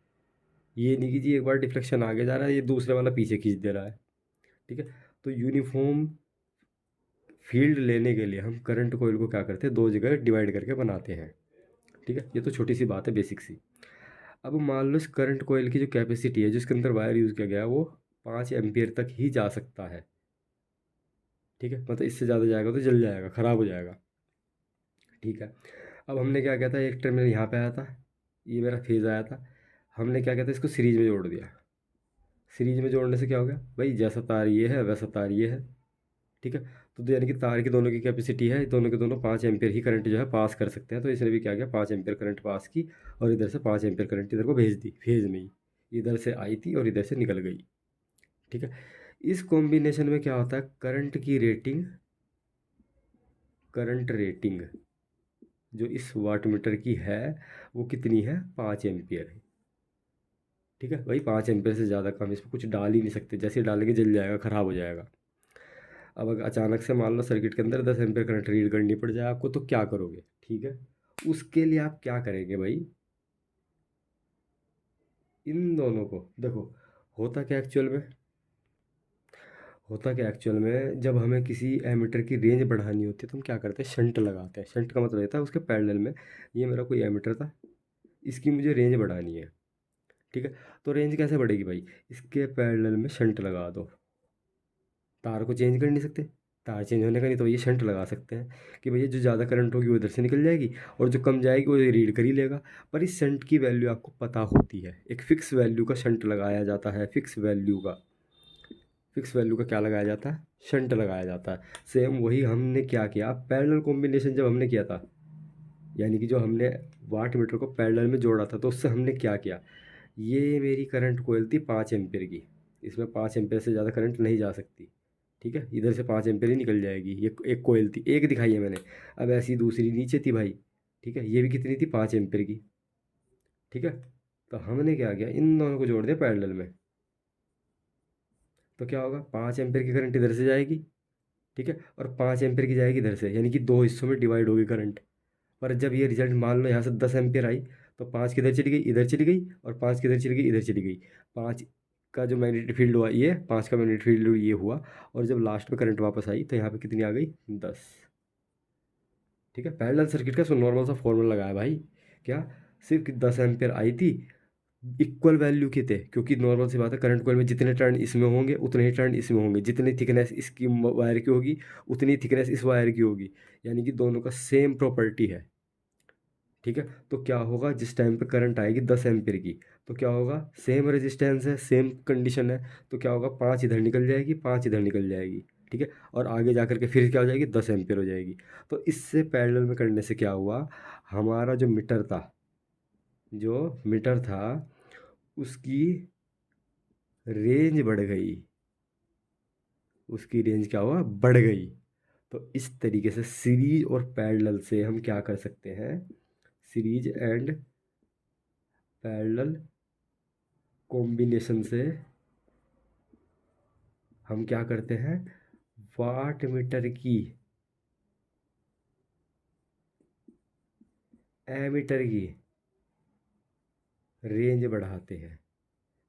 ये नहीं कि जी एक बार डिफ्लेक्शन आगे जा रहा है, ये दूसरे वाला पीछे खींच दे रहा है। ठीक है, तो यूनिफॉर्म फील्ड लेने के लिए हम करंट कोयल को क्या करते हैं, दो जगह डिवाइड करके बनाते हैं। ठीक है, ये तो छोटी सी बात है, बेसिक सी। अब मान लो इस करंट कोयल की जो कैपेसिटी है, जिसके अंदर वायर यूज़ किया गया है, वो 5 एम्पियर तक ही जा सकता है। ठीक है, मतलब इससे ज़्यादा जाएगा तो जल जाएगा, ख़राब हो जाएगा। ठीक है, अब हमने क्या किया था, एक टर्मिनल यहाँ पे आया था, ये मेरा फेज़ आया था, हमने क्या किया था, इसको सीरीज में जोड़ दिया। सीरीज में जोड़ने से क्या हो गया भाई, जैसा तार ये है वैसा तार ये है। ठीक है, तो यानी कि तार की दोनों की कैपेसिटी है, दोनों के दोनों 5 एम्पियर ही करंट जो है पास कर सकते हैं। तो इसने भी क्या किया, 5 एम्पियर करंट पास की, और इधर से 5 एम्पियर करंट इधर को भेज दी, फेज में ही इधर से आई थी और इधर से निकल गई। ठीक है, इस कॉम्बिनेशन में क्या होता है, करंट की रेटिंग, करंट रेटिंग जो इस वाट मीटर की है वो कितनी है, 5 एम्पियर है। ठीक है भाई, 5 एम्पियर से ज़्यादा कम इस पर कुछ डाल ही नहीं सकते, जैसे डालेंगे जल जाएगा, ख़राब हो जाएगा। अब अगर अचानक से मान लो सर्किट के अंदर 10 एम्पियर करंट रीड करनी पड़ जाए आपको, तो क्या करोगे। ठीक है, उसके लिए आप क्या करेंगे भाई, इन दोनों को देखो, होता क्या एक्चुअल में, होता क्या एक्चुअल में, जब हमें किसी एमीटर की रेंज बढ़ानी होती है तो हम क्या करते हैं, शंट लगाते हैं। शंट का मतलब रहता है उसके पैरेलल में, ये मेरा कोई एमीटर था, इसकी मुझे रेंज बढ़ानी है। ठीक है, तो रेंज कैसे बढ़ेगी भाई, इसके पैरेलल में शंट लगा दो। तार को चेंज कर नहीं सकते, तार चेंज होने का नहीं, तो ये शंट लगा सकते हैं कि भैया जो ज़्यादा करंट होगी वो इधर से निकल जाएगी, और जो कम जाएगी वो रीड कर ही लेगा। पर इस शंट की वैल्यू आपको पता होती है, एक फ़िक्स वैल्यू का शंट लगाया जाता है, फ़िक्स वैल्यू का, फ़िक्स वैल्यू का क्या लगाया जाता है, शंट लगाया जाता है। सेम वही हमने क्या किया, पैरेलल कॉम्बिनेशन जब हमने किया था, यानी कि जो हमने वाट मीटर को पैरेलल में जोड़ा था, तो उससे हमने क्या किया, ये मेरी करंट कोयल थी 5 एम्पियर की, इसमें 5 एम्पियर से ज़्यादा करंट नहीं जा सकती। ठीक है, इधर से 5 एम्पियर ही निकल जाएगी, ये एक कोयल थी, एक दिखाई है मैंने। अब ऐसी दूसरी नीचे थी भाई। ठीक है, ये भी कितनी थी, 5 एम्पियर की। ठीक है, तो हमने क्या किया, इन दोनों को जोड़ दिया पैरेलल में, तो क्या होगा, 5 एम्पियर की करंट इधर से जाएगी। ठीक है, और 5 एम्पियर की जाएगी इधर से, यानी कि दो हिस्सों में डिवाइड होगी करंट। पर जब ये रिजल्ट मान लो यहाँ से 10 एम्पियर आई, तो 5 किधर चली गई, इधर चली गई, और 5 किधर चली गई, इधर चली गई। 5 का जो मैग्नेटिक फील्ड हुआ ये, 5 का मैग्नेटिक फील्ड ये हुआ, और जब लास्ट में करंट वापस आई तो यहाँ पे कितनी आ गई, 10। ठीक है, पैरेलल सर्किट का नॉर्मल सा फॉर्मूला लगाया भाई। क्या, सिर्फ 10 एम्पियर आई थी, इक्वल वैल्यू के थे, क्योंकि नॉर्मल सी बात है, करंट कॉइल में जितने टर्न इसमें होंगे उतने ही टर्न इसमें होंगे, जितनी थिकनेस इसकी वायर की होगी उतनी थिकनेस इस वायर की होगी, यानी कि दोनों का सेम प्रॉपर्टी है। ठीक है, तो क्या होगा, जिस टाइम पे करंट आएगी 10 एम्पियर की, तो क्या होगा, सेम रेजिस्टेंस है, सेम कंडीशन है, तो क्या होगा, 5 इधर निकल जाएगी, 5 इधर निकल जाएगी। ठीक है, और आगे जा करके फिर क्या हो जाएगी, 10 एम्पियर हो जाएगी। तो इससे पैरेलल में करने से क्या हुआ, हमारा जो मीटर था, उसकी रेंज बढ़ गई, उसकी रेंज क्या हुआ, बढ़ गई। तो इस तरीके से सीरीज और पैरेलल से हम क्या कर सकते हैं, सीरीज एंड पैरेलल कॉम्बिनेशन से हम क्या करते हैं, वाट मीटर की, एमीटर की रेंज बढ़ाते हैं,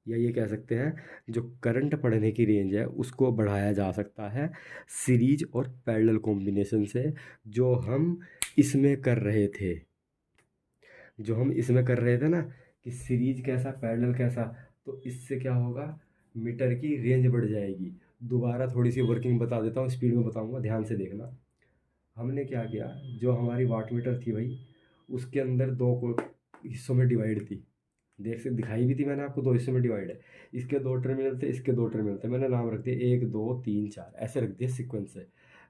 या ये कह सकते हैं जो करंट पढ़ने की रेंज है उसको बढ़ाया जा सकता है सीरीज और पैरेलल कॉम्बिनेशन से, जो हम इसमें कर रहे थे, ना, कि सीरीज कैसा पैरेलल कैसा। तो इससे क्या होगा, मीटर की रेंज बढ़ जाएगी। दोबारा थोड़ी सी वर्किंग बता देता हूँ, स्पीड में बताऊँगा, ध्यान से देखना। हमने क्या किया, जो हमारी वाट मीटर थी भाई, उसके अंदर दो हिस्सों में डिवाइड थी, देख से दिखाई भी थी मैंने आपको, दो हिस्सों में डिवाइड है। इसके दो टर्मिनल थे, इसके दो टर्मिनल थे, मैंने नाम रख दिया 1 2 3 4, ऐसे रख दिया सीक्वेंस से।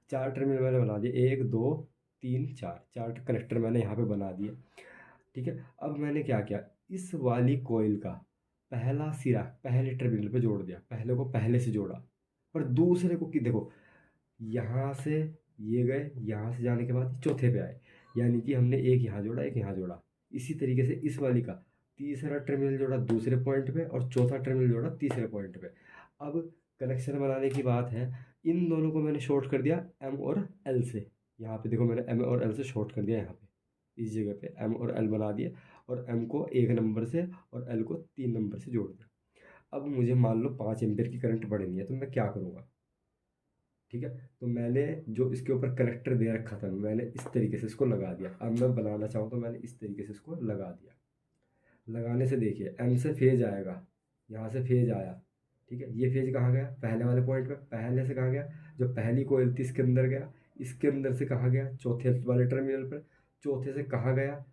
4 टर्मिनल मैंने बना दिए, 1 2 3 4, 4 कनेक्टर मैंने यहाँ पे बना दिए। ठीक है, अब मैंने क्या किया, इस वाली कोयल का पहला सिरा पहले टर्मिनल पे जोड़ दिया, पहले को पहले से जोड़ा, और दूसरे को कि देखो, यहाँ से ये गए, यहाँ से जाने के बाद चौथे पे आए, यानी कि हमने एक यहाँ जोड़ा, एक यहाँ जोड़ा। इसी तरीके से इस वाली का तीसरा टर्मिनल जोड़ा दूसरे पॉइंट पे, और चौथा टर्मिनल जोड़ा तीसरे पॉइंट पे। अब कनेक्शन बनाने की बात है, इन दोनों को मैंने शॉर्ट कर दिया एम और एल से। यहाँ पे देखो, मैंने एम और एल से शॉर्ट कर दिया, यहाँ पे इस जगह पे एम और एल बना दिया, और एम को 1 नंबर से और एल को 3 नंबर से जोड़ दिया। अब मुझे मान लो 5 एम्पियर की करंट बढ़नी है, तो मैं क्या करूँगा। ठीक है, तो मैंने जो इसके ऊपर कनेक्टर दे रखा था, मैंने इस तरीके से इसको लगा दिया। अब मैं बनाना चाहूँ तो मैंने इस तरीके से इसको लगा दिया। लगाने से देखिए, एम से फेज आएगा, यहाँ से फेज आया। ठीक है, ये फेज कहाँ गया, पहले वाले पॉइंट पे, पहले से कहाँ गया, जो पहली कोयल थी इसके अंदर गया, इसके अंदर से कहाँ गया, चौथे वाले टर्मिनल पर, चौथे से कहाँ गया,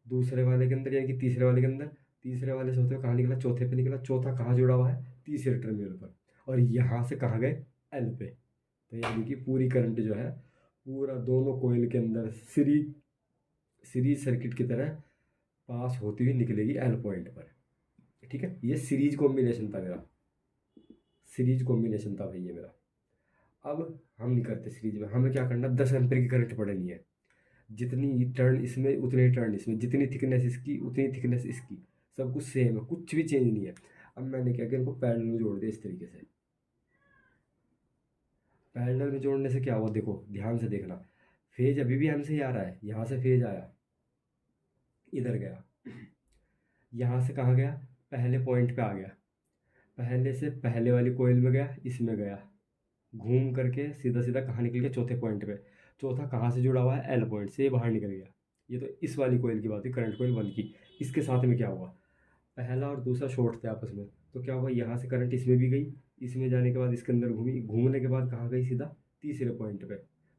दूसरे वाले के अंदर, यानी कि तीसरे वाले के अंदर, तीसरे वाले से होते हुए कहाँ निकला, चौथे पे निकला, चौथा कहाँ जुड़ा हुआ है, तीसरे टर्मिनल पर, और यहाँ से कहाँ गए, एल पे। तो यानी कि पूरी करंट जो है, पूरा दोनों कोयल के अंदर सीरीज सर्किट की तरह पास होती हुई निकलेगी एल पॉइंट पर। ठीक है, ये सीरीज कॉम्बिनेशन था मेरा, सीरीज कॉम्बिनेशन था भाई ये मेरा। अब हम नहीं करते सीरीज में, हमें क्या करना, 10 एम्पियर की करंट पड़नी है, जितनी टर्न इसमें उतने टर्न इसमें, जितनी थिकनेस इसकी उतनी थिकनेस इसकी, सब कुछ सेम है, कुछ भी चेंज नहीं है। अब मैंने क्या किया, इनको पैरेलल में जोड़ दिया इस तरीके से। पैरेलल में जोड़ने से क्या हुआ, देखो ध्यान से देखना, फेज अभी भी एम से ही आ रहा है, यहाँ से फेज आया, इधर गया, यहाँ से कहाँ गया, पहले पॉइंट पे आ गया, पहले से पहले वाली कोयल में गया, इसमें गया, घूम करके सीधा सीधा कहाँ निकल गया, चौथे पॉइंट पे। चौथा कहाँ से जुड़ा हुआ है, एल पॉइंट से, ये बाहर निकल गया। ये तो इस वाली कोयल की बात है, करंट कोयल 1 की। इसके साथ में क्या हुआ, पहला और दूसरा शॉर्ट थे आपस में, तो क्या हुआ, यहाँ से करंट इसमें भी गई, इसमें जाने के बाद इसके अंदर घूमी, घूमने के बाद कहाँ गई, सीधा तीसरे पॉइंट पे,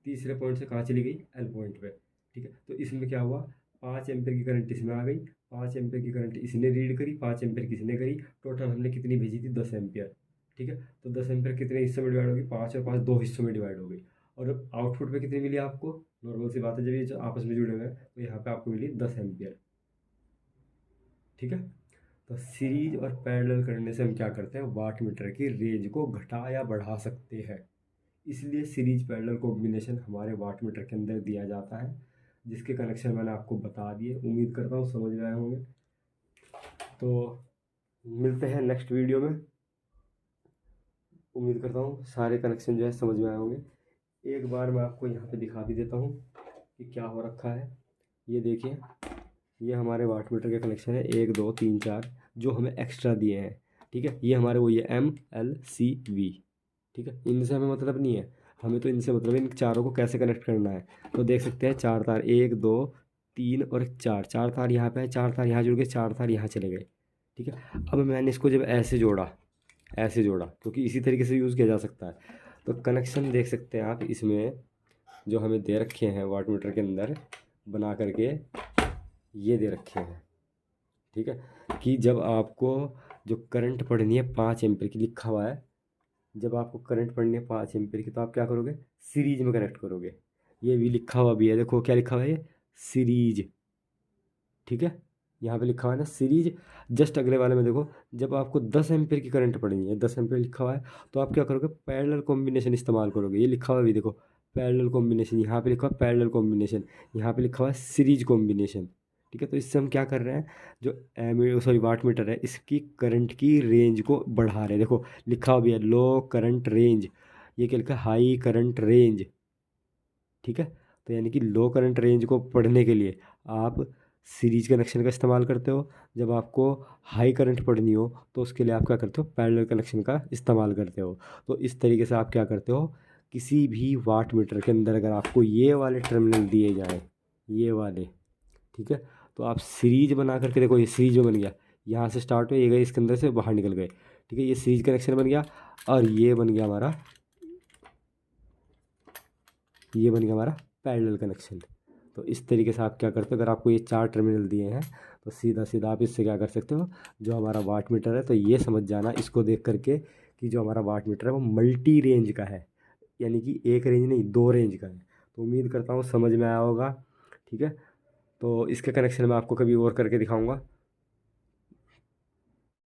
तीसरे पॉइंट से कहाँ चली गई, एल पॉइंट पे। ठीक है, तो इसमें क्या हुआ, 5 एम्पियर की करंट इसमें आ गई, 5 एम्पियर की करंट इसने रीड करी, 5 एम्पियर की इसने करी, टोटल हमने कितनी भेजी थी, 10 एम्पियर। ठीक है, तो 10 एम्पियर कितने हिस्सों में डिवाइड होगी, 5 और 5 दो हिस्सों में डिवाइड हो गई। और अब आउटपुट पे कितनी मिली आपको, नॉर्मल सी बात है, जब ये जो आपस में जुड़े हुए हैं, तो यहाँ पे आपको मिली 10 एम्पियर। ठीक है, तो सीरीज और पैरेलल करने से हम क्या करते हैं, वाट मीटर की रेंज को घटा या बढ़ा सकते हैं। इसलिए सीरीज पैरेलल कॉम्बिनेशन हमारे वाट मीटर के अंदर दिया जाता है, जिसके कनेक्शन मैंने आपको बता दिए, उम्मीद करता हूँ समझ में आए होंगे। तो मिलते हैं नेक्स्ट वीडियो में, उम्मीद करता हूँ सारे कनेक्शन जो है समझ में आए होंगे। एक बार मैं आपको यहाँ पे दिखा भी देता हूँ कि क्या हो रखा है। ये देखिए, ये हमारे वाट मीटर के कनेक्शन है 1 2 3 4 जो हमें एक्स्ट्रा दिए हैं। ठीक है, ये हमारे वही है MLCV। ठीक है, इनसे हमें मतलब नहीं है, हमें तो इनसे मतलब इन चारों को कैसे कनेक्ट करना है। तो देख सकते हैं 4 तार, 1 2 3 और 4, 4 तार यहाँ पे है, 4 तार यहाँ जुड़ गए, 4 तार यहाँ चले गए। ठीक है, अब मैंने इसको जब ऐसे जोड़ा क्योंकि इसी तरीके से यूज़ किया जा सकता है। तो कनेक्शन देख सकते हैं आप इसमें जो हमें दे रखे हैं वाट मीटर के अंदर बना करके, ये दे रखे हैं। ठीक है, कि जब आपको जो करंट पढ़नी है 5 एम्पीयर की लिखा हुआ है, जब आपको करंट पढ़नी है 5 एम्पीयर की तो आप क्या करोगे, सीरीज में कनेक्ट करोगे। ये भी लिखा हुआ भी है, देखो क्या लिखा हुआ है, ये सीरीज। ठीक है, यहाँ पे लिखा हुआ है ना सीरीज। जस्ट अगले वाले में देखो, जब आपको 10 एम्पीयर की करंट पड़नी है, 10 एम्पीयर लिखा हुआ है, तो आप क्या करोगे, पैरेलल कॉम्बिनेशन इस्तेमाल करोगे। ये लिखा हुआ है भी देखो, पैरेलल कॉम्बिनेशन, यहाँ पे लिखा हुआ है पैरेलल कॉम्बिनेशन, यहाँ पे लिखा हुआ है सीरीज कॉम्बिनेशन। ठीक है, तो इससे हम क्या कर रहे हैं, जो वाट मीटर है इसकी करंट की रेंज को बढ़ा रहे हैं। देखो लिखा हुआ भी है लो करंट रेंज, ये क्या लिखा है, हाई करंट रेंज। ठीक है, तो यानी कि लो करंट रेंज को पढ़ने के लिए आप सीरीज कनेक्शन का इस्तेमाल करते हो। जब आपको हाई करंट पढ़नी हो तो उसके लिए आप क्या करते हो, पैरेलल कनेक्शन का इस्तेमाल करते हो। तो इस तरीके से आप क्या करते हो, किसी भी वाट मीटर के अंदर अगर आपको ये वाले टर्मिनल दिए जाएँ, ये वाले, ठीक है, तो आप सीरीज बना करके देखो, ये सीरीज में बन गया, यहाँ से स्टार्ट हुए, ये गए इसके अंदर से बाहर निकल गए। ठीक है, ये सीरीज कनेक्शन बन गया, और ये बन गया हमारा, ये बन गया हमारा पैरेलल कनेक्शन। तो इस तरीके से आप क्या करते हो, अगर आपको ये 4 टर्मिनल दिए हैं तो सीधा सीधा आप इससे क्या कर सकते हो, जो हमारा वाट मीटर है, तो ये समझ जाना इसको देख करके कि जो हमारा वाट मीटर है वो मल्टी रेंज का है, यानी कि एक रेंज नहीं 2 रेंज का है। तो उम्मीद करता हूँ समझ में आया होगा। ठीक है, तो इसके कनेक्शन मैं आपको कभी और करके दिखाऊंगा।